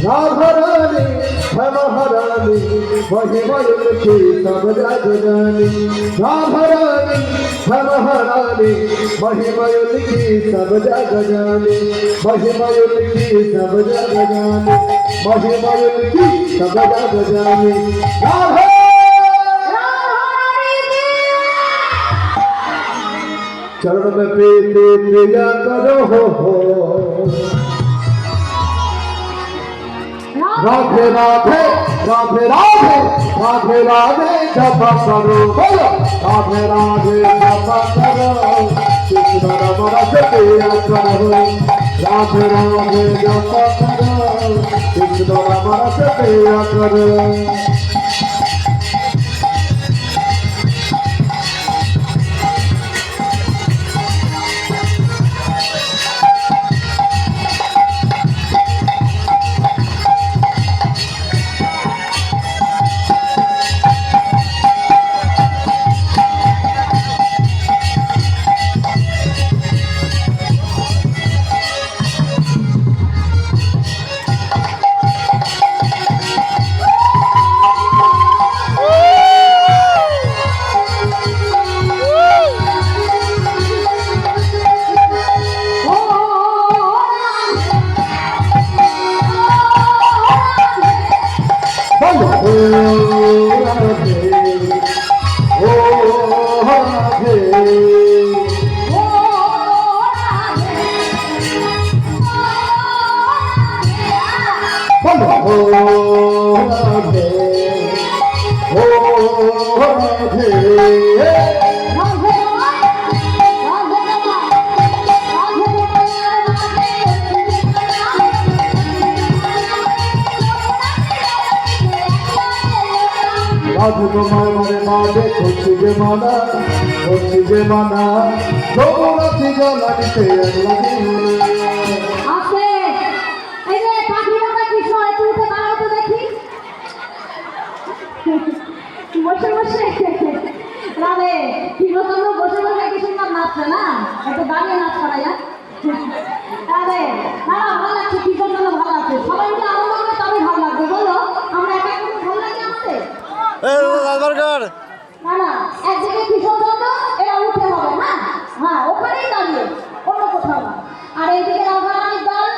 राधारानी है महारानी महिमा की सब जग जानी राधारानी है महारानी महिमा की सब जग जानी महिमा की सब जग जानी महिमा की सब जग जानी राधा चरण में प्रीति प्रिया करो हो राधे राधे राधे राधे राधे राधे जप करो बोलो राधे राधे जप करो कृष्ण रम रस पिया करो राधे राधे जप करो कृष्ण रम रस पिया करो রাধে তোমার মনে মাঝে করছি যে মানা রঘুনাথী জলানিতে আছে এই যে পাখিরাটা কৃষ্ণ একটু উঠে দাঁড়াও তো দেখি বসে বসে রাধে কৃষ্ণচন্দ্র বসে বসে কি সুন্দর নাচছে না একটু দাঁড়িয়ে নাচ করা যায় রাধে না ভালো লাগছে কৃষ্ণচন্দ্র ভালো আছে সবাই মিলে আনন্দ করে তবে ভালো লাগবে বলো আমরা একা একা ভালো লাগে আমাদের না না একদিকে কৃষ্ণচন্দ্র এরা উঠে হবে হ্যাঁ হ্যাঁ ওখানেই দাঁড়িয়ে অন্য কোথাও না আর এইদিকে রাধারানীর দল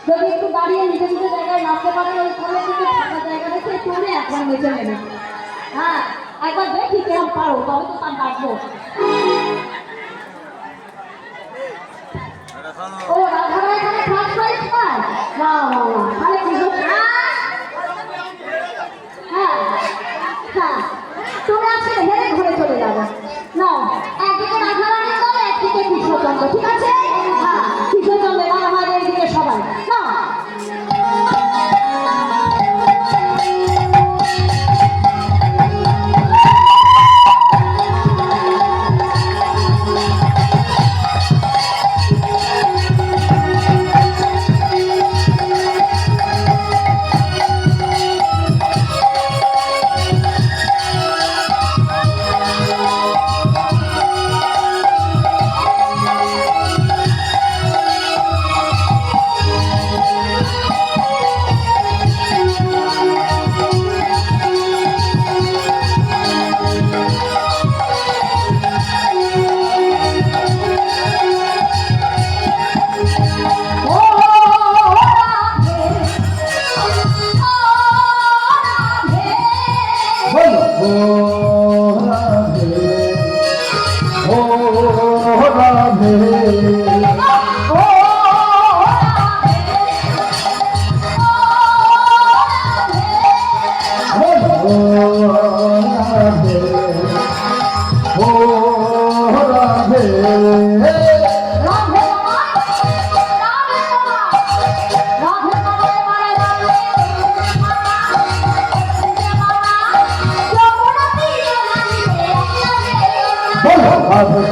যদি একটু দাঁড়িয়ে নিজে নিজে জায়গায় নাচতে পারে ওইখানে থেকে ফাঁকা জায়গা রেখে একটু একবার নেচে নেবে হ্যাঁ একবার দেখি কেরম পারো তবে তো তার ডাকবো ও রাধারা এখানে ফার্স্ট প্রাইজ পায় না তাহলে কৃষ্ণ হ্যাঁ হ্যাঁ তুমি আজকে হেরে ঘরে চলে যাবে না একদিকে রাধারানীর দল একদিকে কৃষ্ণচন্দ্র ঠিক আছে হ্যাঁ কৃষ্ণচন্দ্র আমাদের এদিকে সবাই না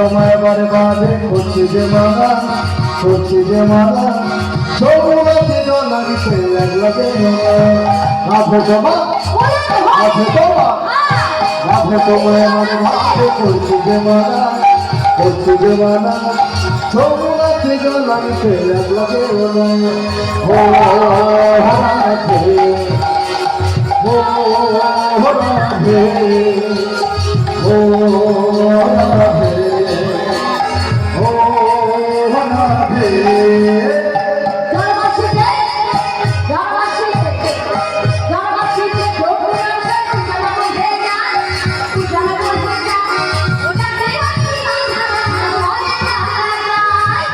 সময় বরবাদে করছি যে মালা সৌরভে লাগিতে লাগলাতে রাধে তোমার তোমায় মনে ভাবে করছি যে মালা সৌরভে লাগিতে লাগলাতে ও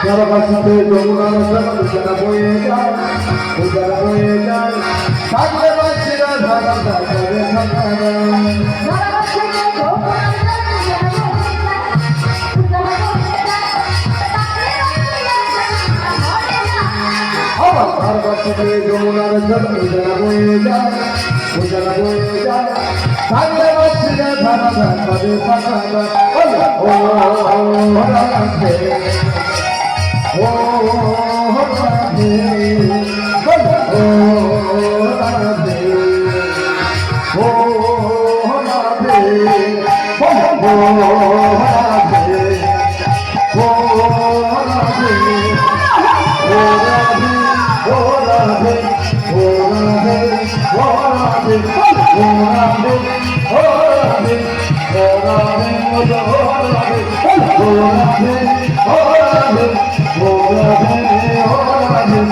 জলবাসীতে যমুনার উজালা বয়ে যায় উজালা বয়ে যায় থাকলে বাসীরা ধারা ধারে থাকা আমার বাসীতে যমুনার উজালা বয়ে যায় উজালা বয়ে যায় থাকলে বাসীরা ধারা ধারে থাকা ও Radhe Oh, Radhe, oh, Radhe,